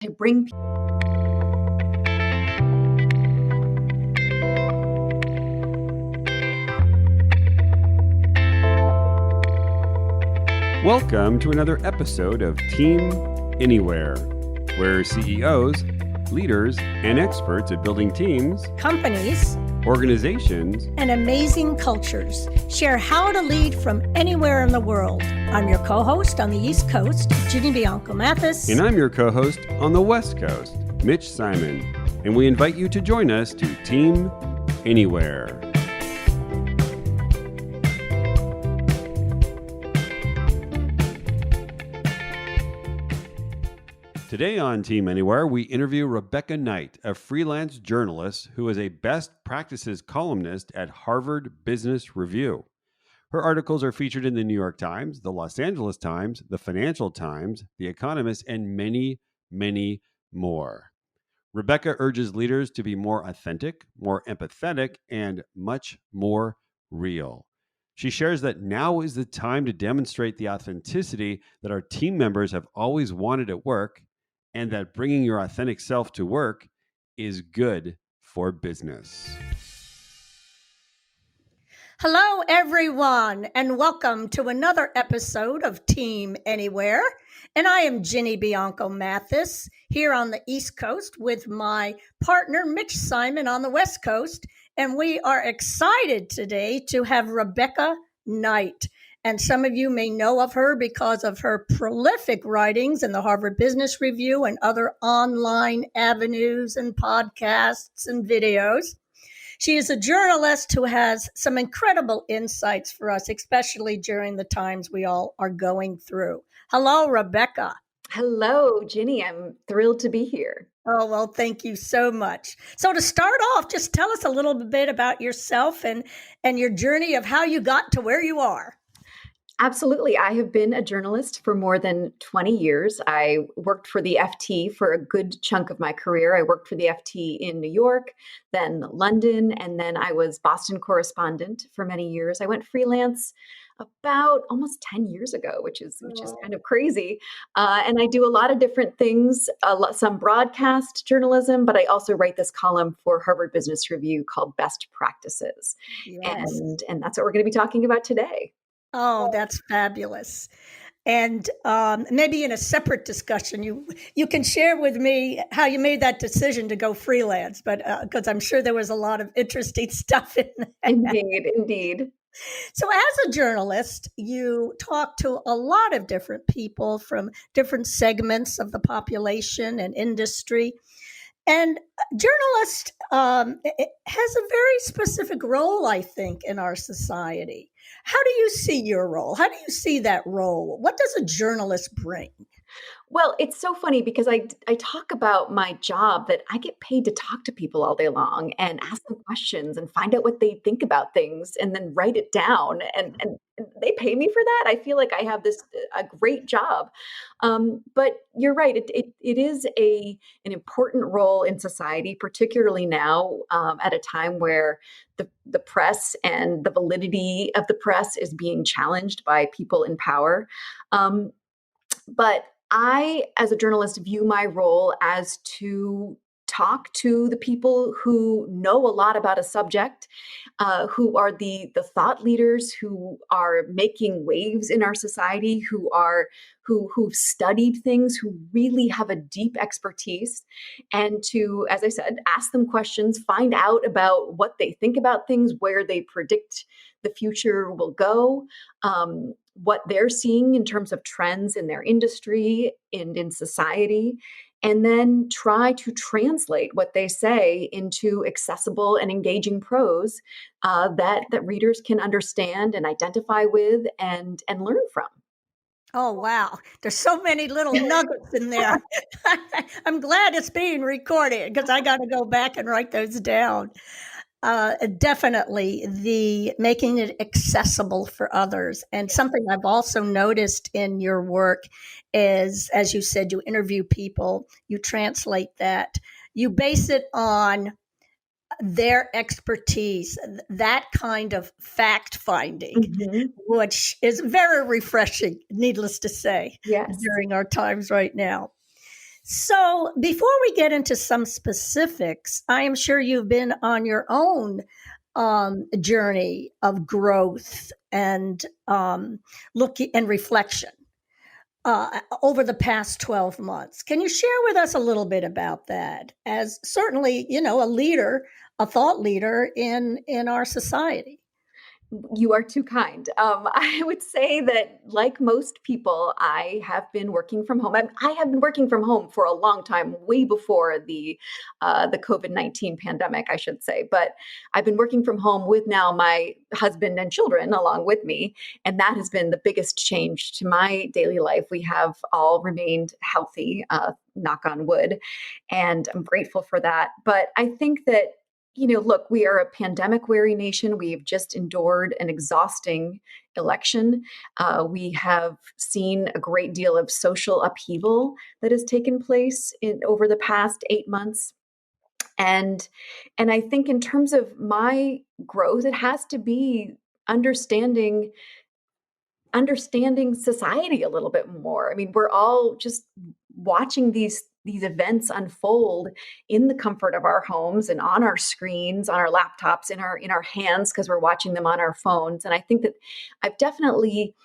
to bring Welcome to another episode of Team Anywhere, where CEOs, leaders, and experts at building teams, companies, organizations, and amazing cultures share how to lead from anywhere in the world. I'm your co-host on the East Coast, Ginny Bianco Mathis. And I'm your co-host on the West Coast, Mitch Simon. And we invite you to join us to Team Anywhere. Today on Team Anywhere, we interview Rebecca Knight, a freelance journalist who is a best practices columnist at Harvard Business Review. Her articles are featured in the New York Times, the Los Angeles Times, the Financial Times, The Economist, and many, many more. Rebecca urges leaders to be more authentic, more empathetic, and much more real. She shares that now is the time to demonstrate the authenticity that our team members have always wanted at work, and that bringing your authentic self to work is good for business. Hello, everyone, and welcome to another episode of Team Anywhere. And I am Ginny Bianco Mathis here on the East Coast with my partner, Mitch Simon, on the West Coast. And we are excited today to have Rebecca Knight. And some of you may know of her because of her prolific writings in the Harvard Business Review and other online avenues and podcasts and videos. She is a journalist who has some incredible insights for us, especially during the times we all are going through. Hello, Rebecca. Hello, Ginny. I'm thrilled to be here. Oh, well, thank you so much. So to start off, just tell us a little bit about yourself and your journey of how you got to where you are. Absolutely. I have been a journalist for more than 20 years. I worked for the FT for a good chunk of my career. I worked for the FT in New York, then London, and then I was Boston correspondent for many years. I went freelance about almost 10 years ago, which is kind of crazy. And I do a lot of different things, some broadcast journalism, but I also write this column for Harvard Business Review called Best Practices. Yes. And that's what we're going to be talking about today. Oh, that's fabulous. And maybe in a separate discussion, you can share with me how you made that decision to go freelance, but because I'm sure there was a lot of interesting stuff in there. Indeed. So as a journalist, you talk to a lot of different people from different segments of the population and industry. And journalist has a very specific role, I think, in our society. How do you see your role? How do you see that role? What does a journalist bring? Well, it's so funny because I talk about my job that I get paid to talk to people all day long and ask them questions and find out what they think about things and then write it down. And they pay me for that. I feel like I have a great job. But you're right. It is an important role in society, particularly now at a time where the press and the validity of the press is being challenged by people in power. But I, as a journalist, view my role as to talk to the people who know a lot about a subject, who are the thought leaders who are making waves in our society, who've studied things, who really have a deep expertise, and to, as I said, ask them questions, find out about what they think about things, where they predict the future will go, what they're seeing in terms of trends in their industry and in society, and then try to translate what they say into accessible and engaging prose that readers can understand and identify with and learn from. Oh, wow. There's so many little nuggets in there. I'm glad it's being recorded because I got to go back and write those down. Definitely the making it accessible for others. And something I've also noticed in your work is, as you said, you interview people, you translate that, you base it on their expertise, that kind of fact finding, which is very refreshing, needless to say, yes, during our times right now. So, before we get into some specifics, I am sure you've been on your own journey of growth and look and reflection over the past 12 months. Can you share with us a little bit about that? As certainly, a leader, a thought leader in our society. You are too kind. I would say that, like most people, I have been working from home. I have been working from home for a long time, way before the COVID-19 pandemic, I should say. But I've been working from home with now my husband and children along with me, and that has been the biggest change to my daily life. We have all remained healthy, knock on wood, and I'm grateful for that. But I think that look, we are a pandemic weary nation. We've just endured an exhausting election. We have seen a great deal of social upheaval that has taken place over the past 8 months. And I think in terms of my growth, it has to be understanding understanding society a little bit more. I mean, we're all just watching these events unfold in the comfort of our homes and on our screens, on our laptops, in our hands because we're watching them on our phones. And I think that I've definitely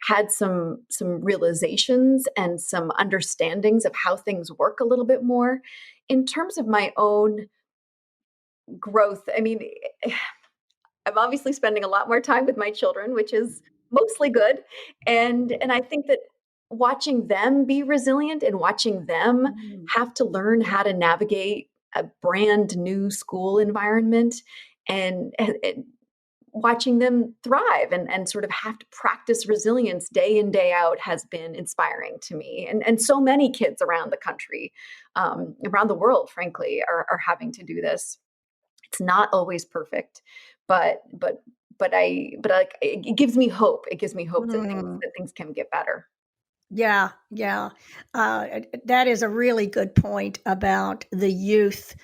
had some realizations and some understandings of how things work a little bit more in terms of my own growth. I mean, I'm obviously spending a lot more time with my children, which is mostly good. And I think that watching them be resilient and watching them Mm. have to learn how to navigate a brand new school environment and watching them thrive and sort of have to practice resilience day in, day out has been inspiring to me. And so many kids around the country, around the world, frankly, are having to do this. It's not always perfect, but but but like it gives me hope. It gives me hope that things Mm. that things can get better. Yeah, yeah. That is a really good point about the youth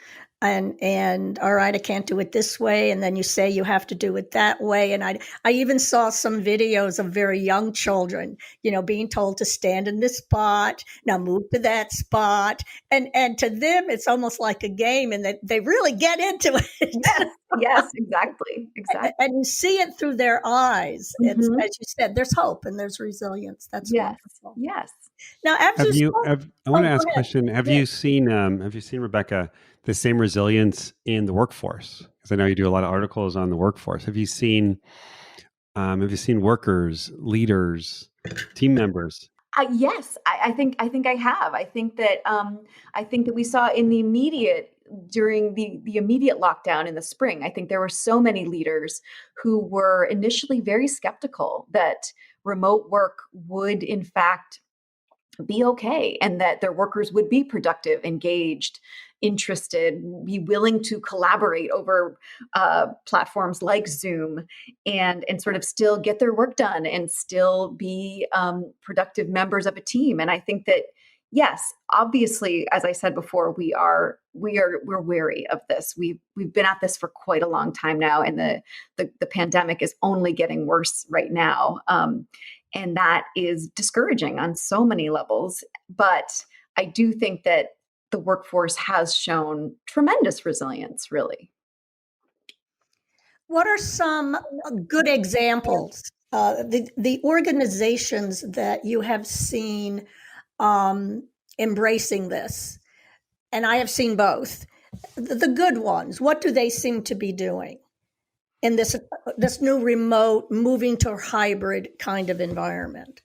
and all right, I can't do it this way, and then you say you have to do it that way. And I even saw some videos of very young children, being told to stand in this spot, now move to that spot. And to them it's almost like a game and that they really get into it. Yes, yes, exactly, exactly. And you see it through their eyes. It's Mhm. as you said, there's hope and there's resilience. That's Yes, wonderful. yes. Now, as you spoke, I want oh, to go ask a ahead. question. Yeah. Have you seen, Rebecca, the same resilience in the workforce? Because I know you do a lot of articles on the workforce. Have you seen workers, leaders, team members? Yes, I think I have. I think that we saw in the immediate during the immediate lockdown in the spring. I think there were so many leaders who were initially very skeptical that remote work would in fact be okay and that their workers would be productive, engaged, interested, be willing to collaborate over platforms like Zoom and sort of still get their work done and still be productive members of a team. And I think that yes, obviously, as I said before, we're wary of this. We've been at this for quite a long time now, and the pandemic is only getting worse right now. And that is discouraging on so many levels. But I do think that the workforce has shown tremendous resilience, really. What are some good examples? The organizations that you have seen um, embracing this, and I have seen both. The good ones, what do they seem to be doing in this new remote, moving to a hybrid kind of environment?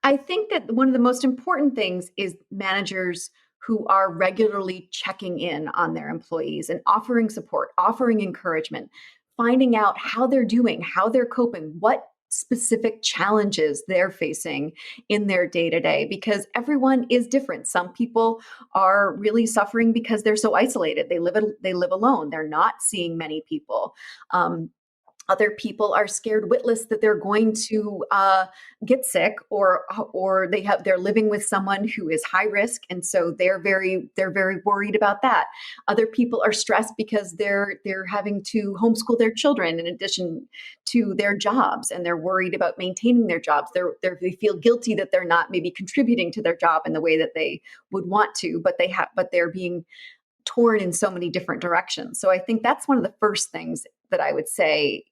I think that one of the most important things is managers who are regularly checking in on their employees and offering support, offering encouragement, finding out how they're doing, how they're coping, what specific challenges they're facing in their day to day, because everyone is different. Some people are really suffering because they're so isolated. They live alone. They're not seeing many people. Um, Other people are scared witless that they're going to get sick, or they're living with someone who is high risk, and so they're very worried about that. Other people are stressed because they're having to homeschool their children in addition to their jobs, and they're worried about maintaining their jobs. They feel guilty that they're not maybe contributing to their job in the way that they would want to, but they're being torn in so many different directions. So I think that's one of the first things that I would say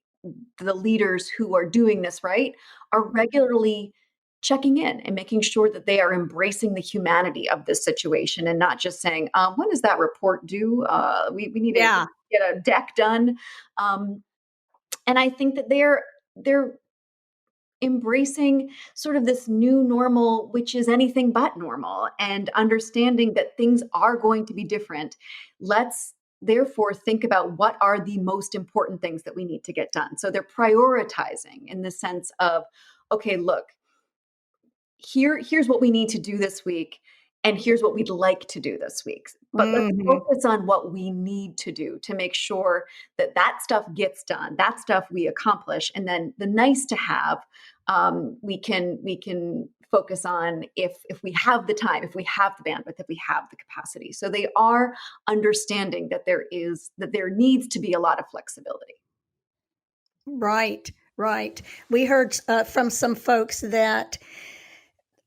the leaders who are doing this right are regularly checking in and making sure that they are embracing the humanity of this situation and not just saying, when does that report due? We need to Yeah. get a deck done. Um, and I think that they're embracing sort of this new normal, which is anything but normal, and understanding that things are going to be different. Let's therefore think about what are the most important things that we need to get done. So they're prioritizing in the sense of, okay, look, here's what we need to do this week, and here's what we'd like to do this week, but let's Hmm. focus on what we need to do to make sure that that stuff gets done, that stuff we accomplish, and then the nice to have, we can focus on if we have the time, if we have the bandwidth, if we have the capacity. So they are understanding that there needs to be a lot of flexibility. Right, right. We heard from some folks that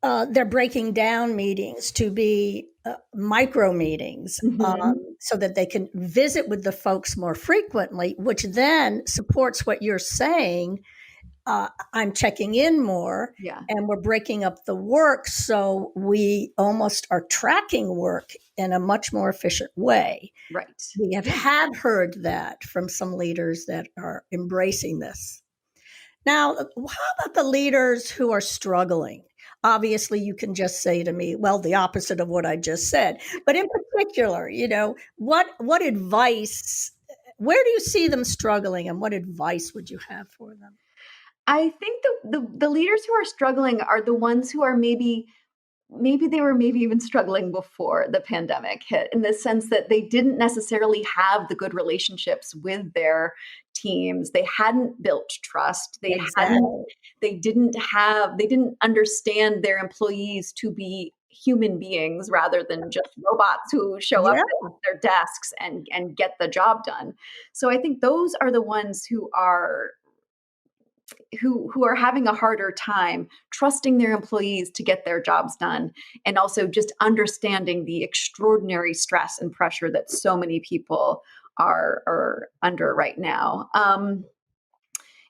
they're breaking down meetings to be micro meetings, Mhm. so that they can visit with the folks more frequently, which then supports what you're saying. I'm checking in more, Yeah, and we're breaking up the work so we almost are tracking work in a much more efficient way. right. We have Yeah. had heard that from some leaders that are embracing this. Now, how about the leaders who are struggling? Obviously, you can just say to me, well, the opposite of what I just said. But in particular, what advice, where do you see them struggling, and what advice would you have for them? I think the leaders who are struggling are the ones who are maybe they were maybe even struggling before the pandemic hit, in the sense that they didn't necessarily have the good relationships with their teams. They hadn't built trust. Exactly. They didn't understand their employees to be human beings rather than just robots who show up Yeah. at their desks and get the job done. So I think those are the ones who are having a harder time trusting their employees to get their jobs done, and also just understanding the extraordinary stress and pressure that so many people are under right now.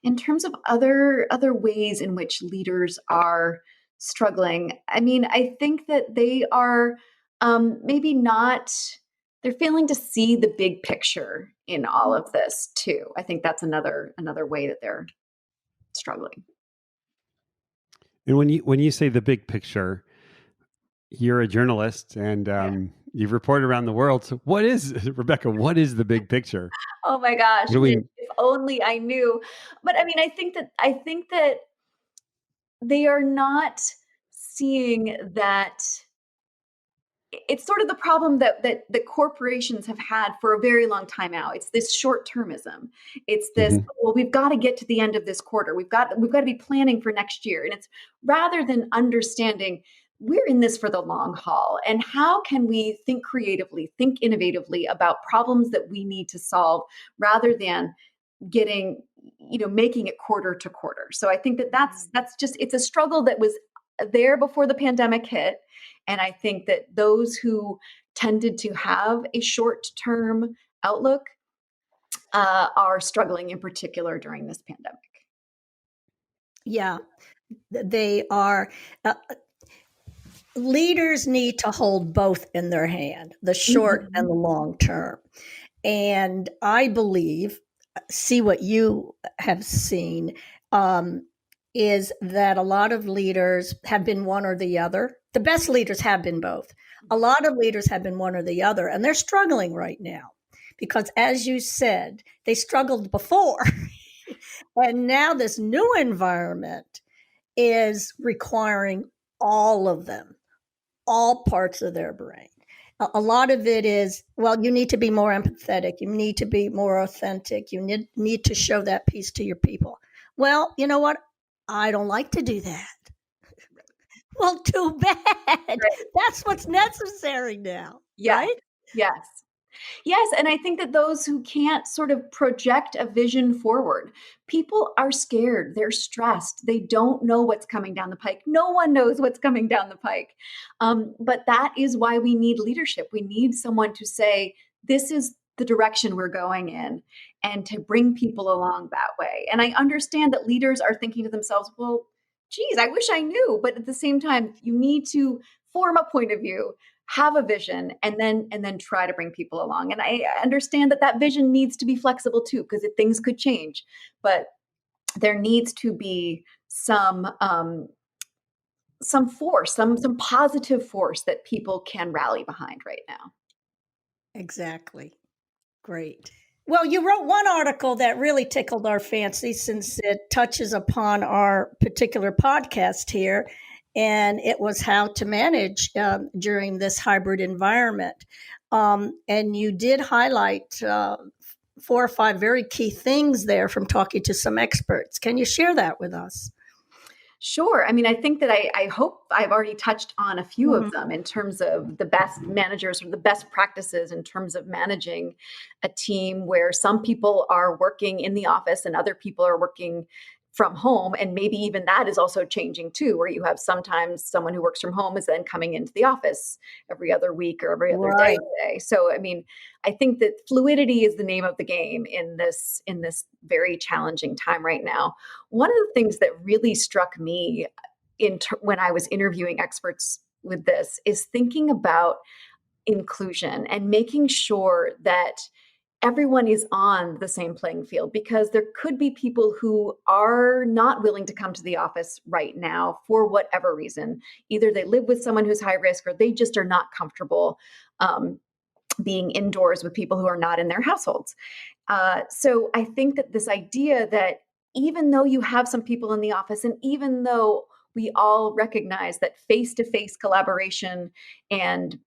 In terms of other ways in which leaders are struggling, I mean, I think that they are maybe not. They're failing to see the big picture in all of this too. I think that's another way that they're struggling. And when you say the big picture, you're a journalist and Yeah. you've reported around the world. So what is Rebecca? What is the big picture? Oh my gosh, What do we? if only I knew. But I mean, I think that they are not seeing that it's sort of the problem that corporations have had for a very long time now. It's this short-termism. It's this, Mhm. well, we've got to get to the end of this quarter. We've got to be planning for next year. And it's rather than understanding we're in this for the long haul, and how can we think creatively, think innovatively about problems that we need to solve, rather than getting, making it quarter to quarter. So I think that that's just, it's a struggle that was there before the pandemic hit, and I think that those who tended to have a short term outlook are struggling in particular during this pandemic. Yeah, they are. Uh, Leaders need to hold both in their hand, the short and Mhm. the long term. And I believe, see what you have seen, um, is that a lot of leaders have been one or the other. The best leaders have been both. A lot of leaders have been one or the other, and they're struggling right now because, as you said, they struggled before. And now this new environment is requiring all of them, all parts of their brain. A lot of it is, well, you need to be more empathetic. You need to be more authentic. You need to show that piece to your people. Well, you know what? I don't like to do that. Well, too bad. Right. That's what's necessary now, Yes. right? Yes. Yes, and I think that those who can't sort of project a vision forward, people are scared, they're stressed, they don't know what's coming down the pike. No one knows what's coming down the pike. But that is why we need leadership. We need someone to say, this is the direction we're going in, and to bring people along that way. And I understand that leaders are thinking to themselves, well, geez, I wish I knew. But at the same time, you need to form a point of view, have a vision, and then try to bring people along. And I understand that that vision needs to be flexible too, because things could change. But there needs to be some force, some positive force that people can rally behind right now. Exactly. Great. Well, you wrote one article that really tickled our fancy since it touches upon our particular podcast here, and it was how to manage during this hybrid environment. And you did highlight 4 or 5 very key things there from talking to some experts. Can you share that with us? Sure. I mean, I think that I hope I've already touched on a few of them in terms of the best managers or the best practices in terms of managing a team where some people are working in the office and other people are working from home. And maybe even that is also changing too, where you have sometimes someone who works from home is then coming into the office every other week or every other Right. day. So, I mean, I think that fluidity is the name of the game in this very challenging time right now. One of the things that really struck me when I was interviewing experts with this is thinking about inclusion and making sure that everyone is on the same playing field, because there could be people who are not willing to come to the office right now for whatever reason. Either they live with someone who's high risk, or they just are not comfortable being indoors with people who are not in their households. So I think that this idea that even though you have some people in the office, and even though we all recognize that face-to-face collaboration and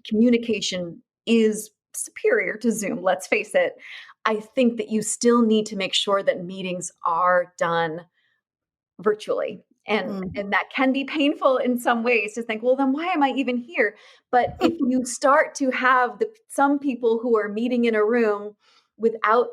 communication is superior to Zoom, let's face it, I think that you still need to make sure that meetings are done virtually. And that can be painful in some ways to think, well, then why am I even here? But if you start to have some people who are meeting in a room without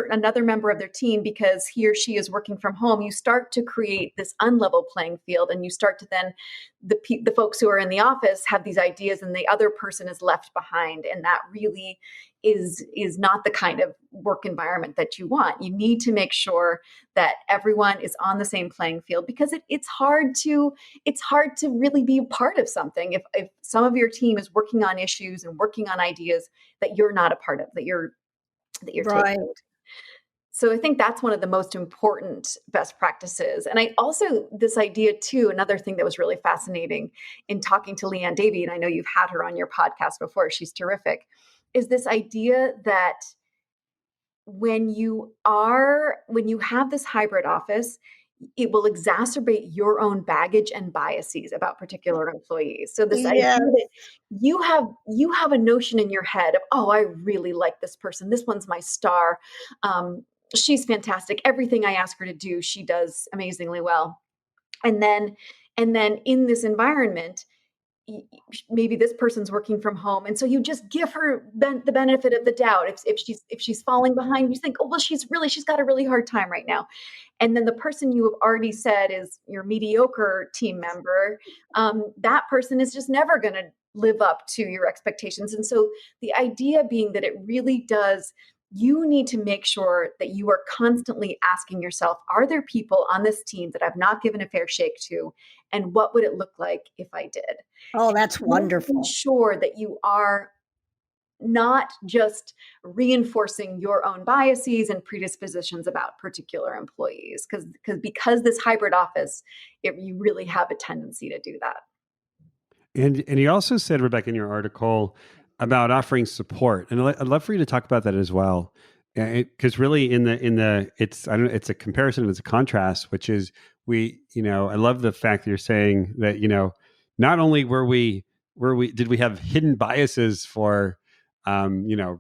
another member of their team because he or she is working from home, you start to create this unlevel playing field, and you start to then the folks who are in the office have these ideas and the other person is left behind, and that really is not the kind of work environment that you want. You need to make sure that everyone is on the same playing field, because it's hard to really be a part of something if some of your team is working on issues and working on ideas that you're not a part of, that you're Right. taking. So I think that's one of the most important best practices. And I also, this idea too, another thing that was really fascinating in talking to Leanne Davey, and I know you've had her on your podcast before, she's terrific, is this idea that when you have this hybrid office, it will exacerbate your own baggage and biases about particular employees. So this idea Yeah. that you have a notion in your head of, oh, I really like this person. This one's my star. She's fantastic. Everything I ask her to do, she does amazingly well. And then in this environment, maybe this person's working from home, and so you just give her the benefit of the doubt. If she's falling behind, you think, oh well, she's got a really hard time right now. And then the person you have already said is your mediocre team member, that person is just never going to live up to your expectations. And so the idea being that it really does, you need to make sure that you are constantly asking yourself, are there people on this team that I've not given a fair shake to? And what would it look like if I did? Oh, that's wonderful. Ensure that you are not just reinforcing your own biases and predispositions about particular employees, because this hybrid office, you really have a tendency to do that. And you also said, Rebecca, in your article about offering support, and I'd love for you to talk about that as well, because really it's a comparison, it's a contrast, which is I love the fact that you're saying that not only were we did we have hidden biases for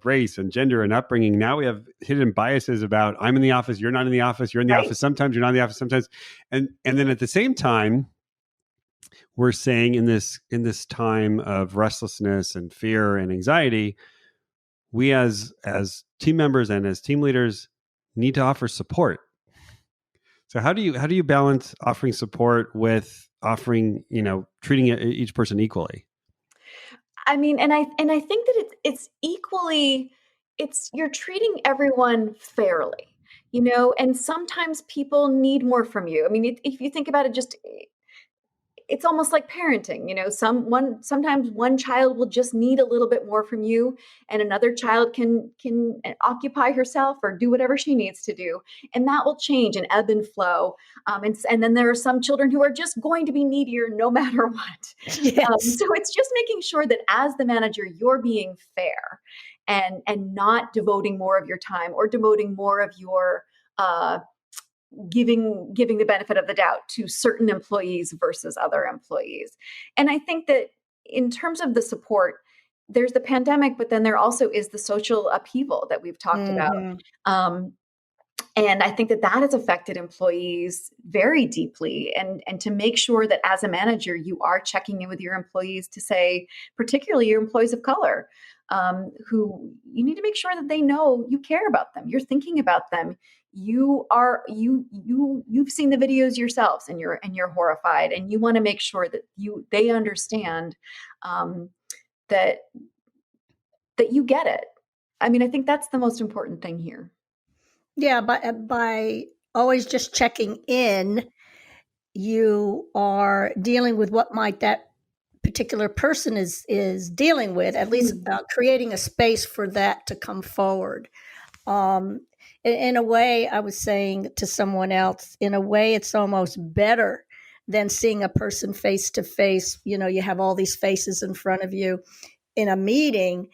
race and gender and upbringing? Now we have hidden biases about I'm in the office, you're not in the office, you're in the Right. office sometimes, you're not in the office sometimes, and then at the same time, we're saying in this time of restlessness and fear and anxiety, we as team members and as team leaders need to offer support. So how do you balance offering support with offering, treating each person equally? I mean, and I think that it's equally, you're treating everyone fairly, and sometimes people need more from you. I mean, if you think about it, just it's almost like parenting, sometimes one child will just need a little bit more from you, and another child can occupy herself or do whatever she needs to do, and that will change and ebb and flow. And then there are some children who are just going to be needier no matter what. Yes. So it's just making sure that as the manager, you're being fair and not devoting more of your time or devoting more of your giving the benefit of the doubt to certain employees versus other employees. And I think that in terms of the support, there's the pandemic, but then there also is the social upheaval that we've talked about. Mhm. And I think that has affected employees very deeply. And to make sure that as a manager, you are checking in with your employees to say, particularly your employees of color, who you need to make sure that they know you care about them. You're thinking about them. You've seen the videos yourselves, and you're horrified, and you want to make sure that they understand that you get it. I mean, I think that's the most important thing here. Yeah, by always just checking in, you are dealing with what might that particular person is dealing with, at least creating a space for that to come forward. In a way, I was saying to someone else, in a way, it's almost better than seeing a person face to face. You have all these faces in front of you in a meeting.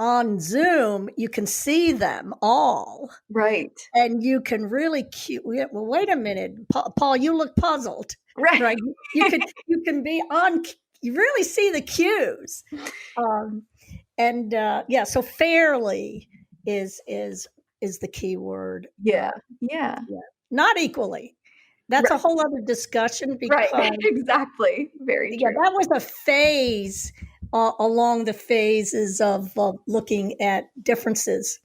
On Zoom, you can see them all. Right. And you can really well, wait a minute, Paul, you look puzzled. Right. You can be on, you really see the cues. So fairly is the key word. Yeah. Not equally. That's a whole other discussion because exactly. Very true. that was a phase along the phases of looking at differences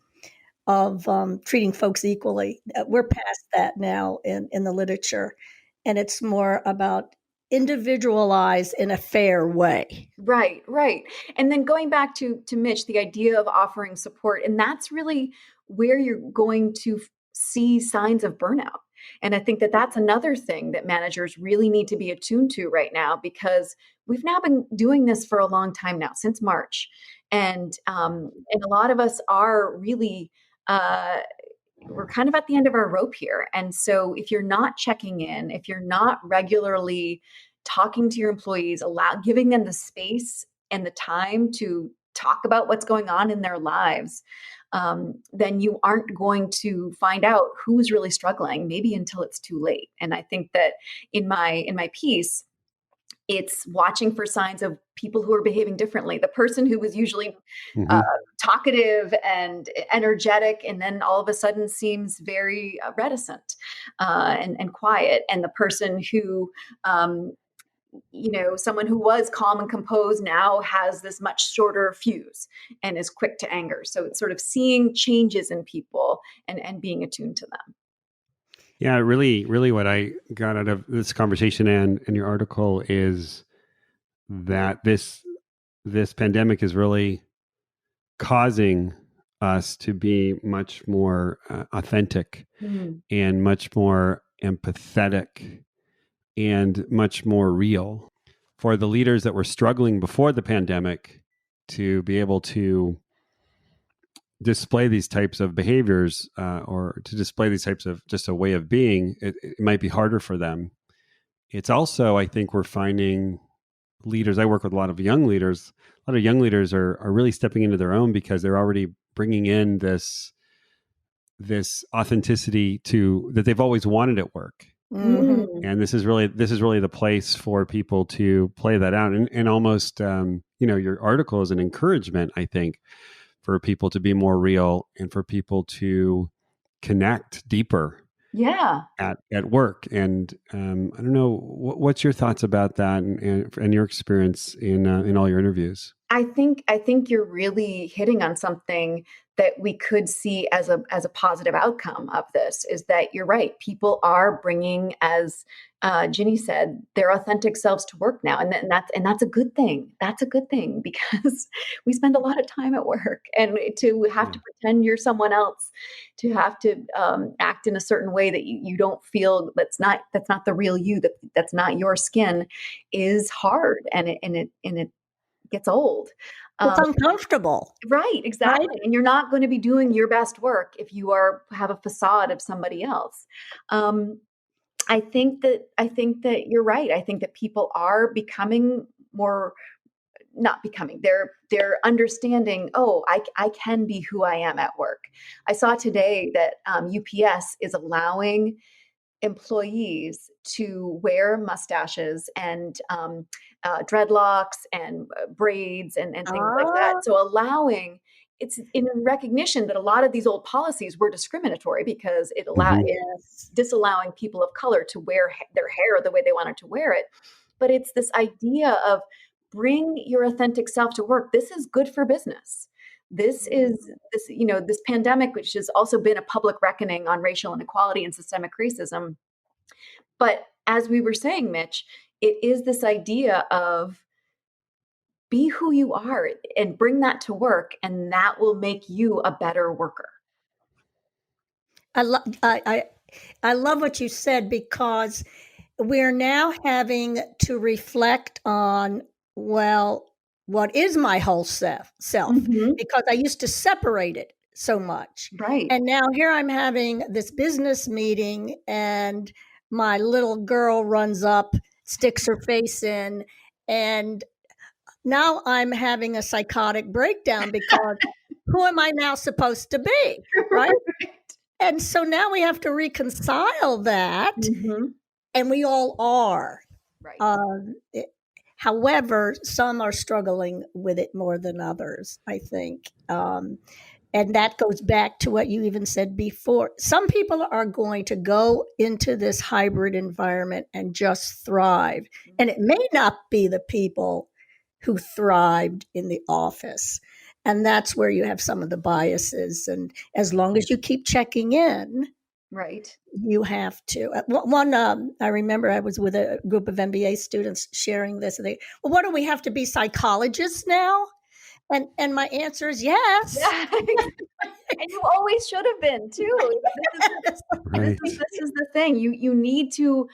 of treating folks equally. We're past that now in the literature, and it's more about individualized in a fair way. Right. And then going back to Mitch, the idea of offering support, and that's really where you're going to see signs of burnout. And I think that that's another thing that managers really need to be attuned to right now, because we've now been doing this for a long time now, since March. And a lot of us are really, we're kind of at the end of our rope here. And so if you're not checking in, if you're not regularly talking to your employees, giving them the space and the time to talk about what's going on in their lives, then you aren't going to find out who's really struggling, maybe until it's too late. And I think that in my piece, it's watching for signs of people who are behaving differently. The person who was usually talkative and energetic, and then all of a sudden seems very reticent and quiet. And the person who, someone who was calm and composed now has this much shorter fuse and is quick to anger. So it's sort of seeing changes in people and being attuned to them. Yeah, really, really what I got out of this conversation and your article is that this pandemic is really causing us to be much more authentic and much more empathetic and much more real. For the leaders that were struggling before the pandemic to be able to display these types of behaviors or to display these types of just a way of being, it might be harder for them. It's also, I think we're finding leaders, I work with a lot of young leaders, a lot of young leaders are really stepping into their own because they're already bringing in this authenticity that they've always wanted at work. Mm-hmm. And this is really the place for people to play that out, and almost your article is an encouragement, I think, for people to be more real and for people to connect deeper Yeah. at work. And I don't know, what's your thoughts about that, and your experience in all your interviews. I think you're really hitting on something that we could see as a positive outcome of this, is that you're right. People are bringing, as Ginny said, their authentic selves to work now, and that's a good thing. That's a good thing because we spend a lot of time at work, and to have Yeah. to pretend you're someone else, to have to act in a certain way that you don't feel, that's not the real you, that's not your skin, is hard, and it gets old. It's Um, uncomfortable, right, right? exactly. And you're not going to be doing your best work if you have a facade of somebody else. Um, I think that you're right. I think that people are becoming more, not becoming. They're understanding. Oh, I can be who I am at work. I saw today that UPS is allowing employees to wear mustaches and dreadlocks and braids and things like that. Ah, So allowing, it's in recognition that a lot of these old policies were discriminatory because Hmm. it yes. disallowing people of color to wear their hair the way they wanted to wear it. But it's this idea of bring your authentic self to work. This is good for business. This pandemic, which has also been a public reckoning on racial inequality and systemic racism. But as we were saying, Mitch, it is this idea of be who you are and bring that to work, and that will make you a better worker. I, lo- I love what you said because we're now having to reflect on, well, what is my whole self? Mhm. Because I used to separate it so much. Right. And now here I'm having this business meeting, and my little girl runs up, sticks her face in, and now I'm having a psychotic breakdown because who am I now supposed to be? Right. Right. And so now we have to reconcile that, Mhm. and we all are. Right. It, however, some are struggling with it more than others, I think. And that goes back to what you even said before. Some people are going to go into this hybrid environment and just thrive. And it may not be the people who thrived in the office. And that's where you have some of the biases. And as long as you keep checking in, Right. you have to. I remember I was with a group of MBA students sharing this. And they, well, what do we have to be psychologists now? And my answer is yes. Yeah. And you always should have been too. This Right. is this is the thing. You need to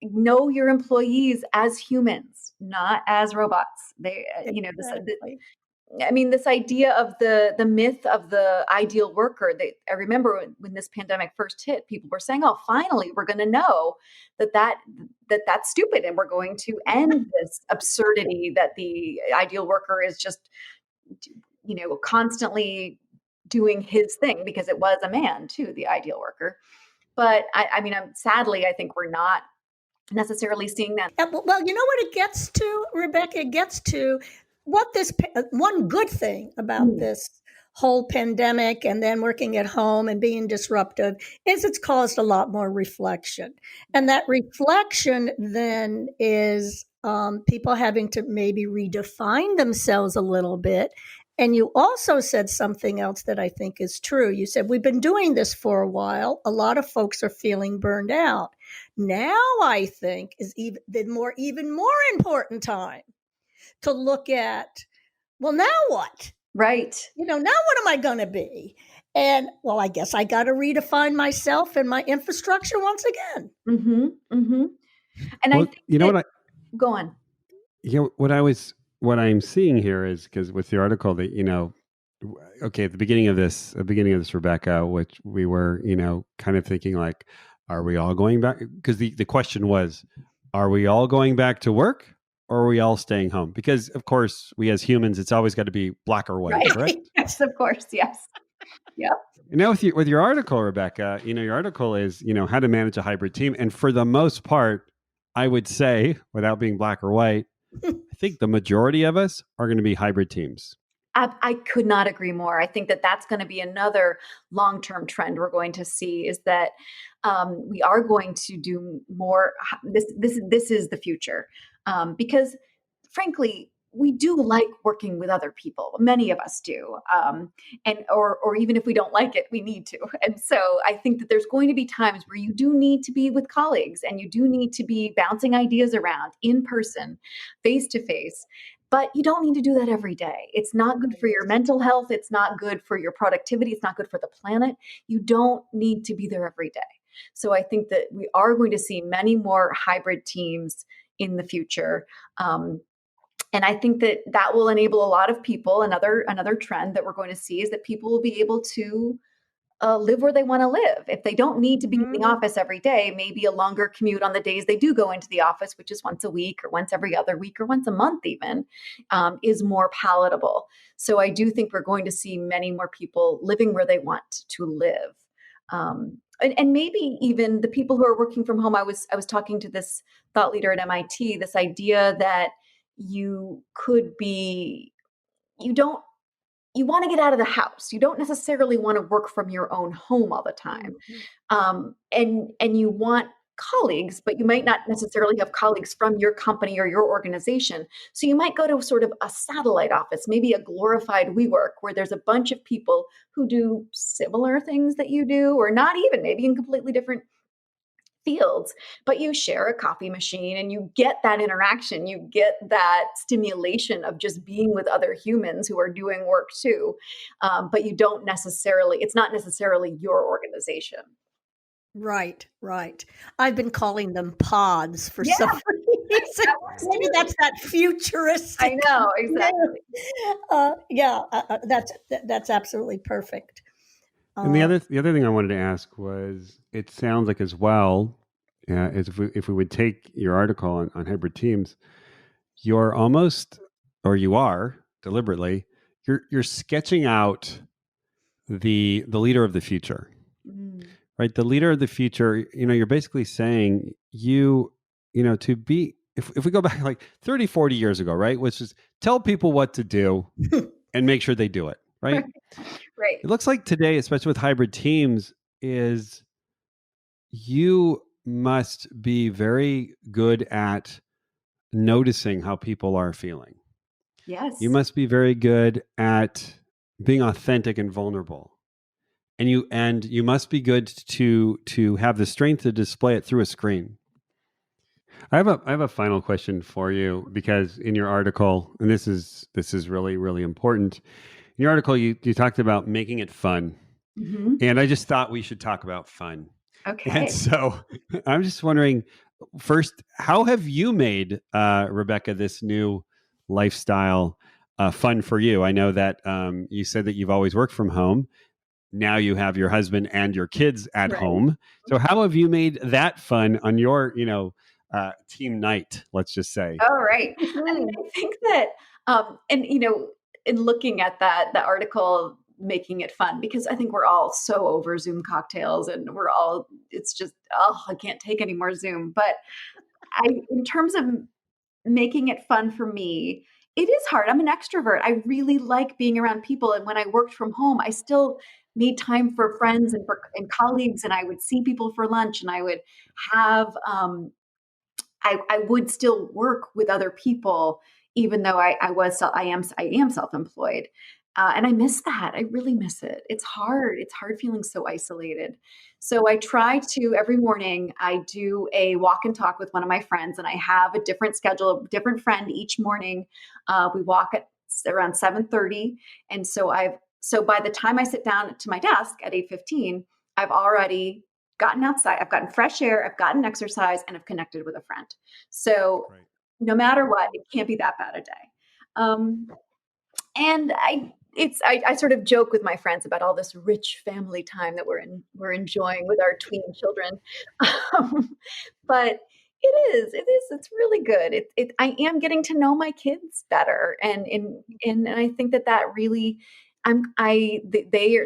know your employees as humans, not as robots. They, Exactly. I mean, this idea of the myth of the ideal worker. I remember when this pandemic first hit, people were saying, "Oh, finally, we're going to know that's stupid, and we're going to end this absurdity that the ideal worker is just, constantly doing his thing because it was a man too, the ideal worker." But I mean, sadly, I think we're not necessarily seeing that. Well, you know what it gets to, Rebecca? It gets to what one good thing about Mm, this whole pandemic and then working at home and being disruptive is it's caused a lot more reflection. And that reflection then is people having to maybe redefine themselves a little bit. And you also said something else that I think is true. You said, we've been doing this for a while. A lot of folks are feeling burned out. Now I think is even more important time to look at, well, now what? right. Now what am I going to be? And well, I guess I got to redefine myself and my infrastructure once again. Mhm, mhm. And I Well, think you know that, what I go on. what I'm seeing here is, because with the article that okay, at the beginning of this, Rebecca, which we were kind of thinking like, are we all going back? Because the question was, are we all going back to work, or are we all staying home? Because of course, we as humans, it's always got to be black or white, Right. correct? Yes, of course, yes. Yep. Now with your article, Rebecca, your article is, how to manage a hybrid team. And for the most part, I would say, without being black or white, I think the majority of us are going to be hybrid teams. I could not agree more. I think that that's going to be another long-term trend we're going to see is that we are going to do more. This is the future because, frankly, we do like working with other people. Many of us do, and or even if we don't like it, we need to. And so I think that there's going to be times where you do need to be with colleagues, and you do need to be bouncing ideas around in person, face to face. But you don't need to do that every day. It's not good for your mental health. It's not good for your productivity. It's not good for the planet. You don't need to be there every day. So I think that we are going to see many more hybrid teams in the future. And I think that that will enable a lot of people. Another trend that we're going to see is that people will be able to live where they want to live. If they don't need to be in the office every day, maybe a longer commute on the days they do go into the office, which is once a week or once every other week or once a month even, is more palatable. So I do think we're going to see many more people living where they want to live. And maybe even the people who are working from home. I was talking to this thought leader at MIT, this idea that you could be, you don't you want to get out of the house. You don't necessarily want to work from your own home all the time. And you want colleagues, but you might not necessarily have colleagues from your company or your organization. So you might go to sort of a satellite office, maybe a glorified WeWork, where there's a bunch of people who do similar things that you do, or not even, maybe in completely different fields, but you share a coffee machine and you get that interaction, you get that stimulation of just being with other humans who are doing work too. But you don't necessarily, it's not necessarily your organization. Right, right. I've been calling them pods for Yeah, some reason. that works Maybe too. that's that I futuristic. know, exactly. That's absolutely perfect. And the other thing I wanted to ask was, it sounds like as well, as if we would take your article on hybrid teams, you're almost, or you are deliberately, you're sketching out the leader of the future, right? The leader of the future. You're basically saying to be. If we go back like 30, 40 years ago, right, which is tell people what to do and make sure they do it, right? Right. It looks like today, especially with hybrid teams, is you must be very good at noticing how people are feeling. You Yes. must be very good at being authentic and vulnerable. And you must be good to have the strength to display it through a screen. I have a final question for you, because in your article, and this is really, really important. In your article, you talked about making it fun. Mm-hmm. And I just thought we should talk about fun. Okay. And so I'm just wondering, first, how have you made, Rebecca, this new lifestyle fun for you? I know that you said that you've always worked from home. Now you have your husband and your kids at Right. home. So how have you made that fun on your, team night, let's just say? Oh, right. I mean, I think that, and in looking at the article, making it fun, because I think we're all so over Zoom cocktails, and it's just, oh, I can't take any more Zoom. But in terms of making it fun for me, it is hard. I'm an extrovert. I really like being around people, and when I worked from home, I still made time for friends and colleagues, and I would see people for lunch, and I would have I would still work with other people, even though I am self-employed. And I miss that. I really miss it. It's hard. It's hard feeling so isolated. So I try to, every morning, I do a walk and talk with one of my friends, and I have a different schedule, a different friend each morning. We walk at around 7:30. And so by the time I sit down to my desk at 8:15, I've already gotten outside, I've gotten fresh air, I've gotten exercise, and I've connected with a friend. So Right. no matter what, it can't be that bad a day. Um, and I sort of joke with my friends about all this rich family time that we're enjoying with our tween children. Um, but it's really good. I am getting to know my kids better, and I think that really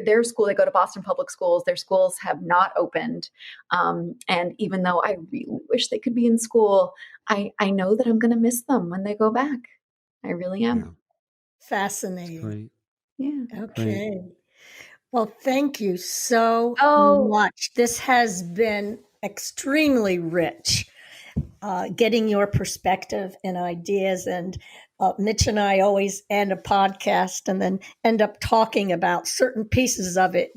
their school, they go to Boston Public Schools. Their schools have not opened. And even though I really wish they could be in school, I know that I'm going to miss them when they go back. I really am. Yeah. Fascinating. Great. Yeah. Okay. Well, thank you so Oh, much. This has been extremely rich, getting your perspective and ideas. And Mitch and I always end a podcast and then end up talking about certain pieces of it,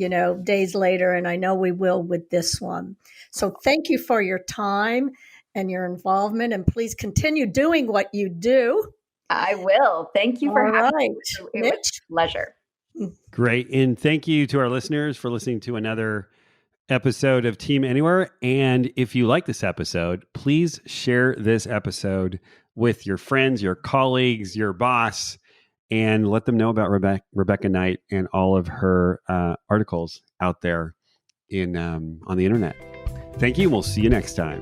days later. And I know we will with this one. So thank you for your time and your involvement. And please continue doing what you do. I will. Thank you for All having right, me. It was Mitch. a pleasure. Great. And thank you to our listeners for listening to another episode of Team Anywhere. And if you like this episode, please share this episode with your friends, your colleagues, your boss, and let them know about Rebecca Knight and all of her articles out there on the internet. Thank you. We'll see you next time.